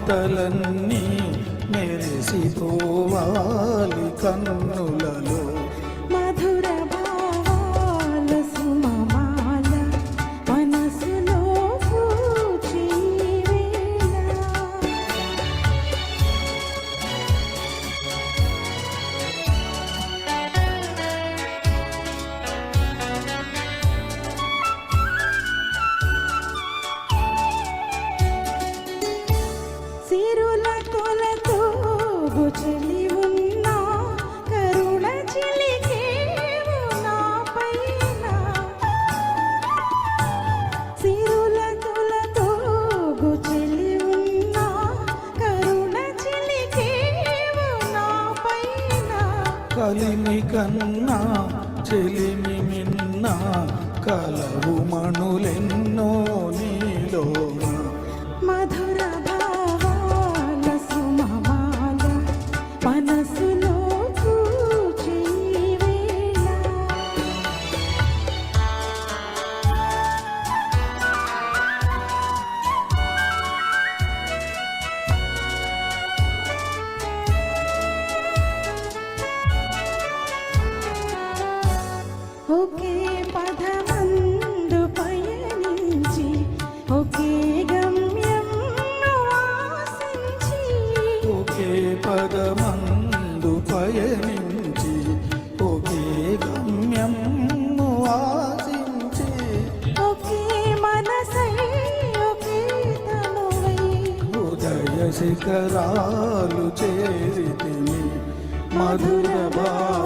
మమతలన్నీ మెరిసిపోవాలి కన్నులలో. మధుర భావాల సుమమాల మనసులో పూచి వేళ. సిరుల కొలతో చెలి ఉన్నా కరుణ చిలికేవు నా పైన. సిరుల కొలతో చెలి ఉన్నా కరుణ చిలికేవు నా పైన. కలిమి కన్నా చెలిమి మిన్న కలవు మణులెన్నో నీలోన. మధుర భావాల సుమమాల మనసులో పూచి వేళ. ఒకే పదమందు పయనించి ఒకే గమ్యం ఆశించి. ఒకే పదమందు పయనించి ఒకే గమ్యం ఆశించి. ఒకే మనసై ఒకే తనువై హృదయ శిఖరాలు చేరితిని మధుర భావ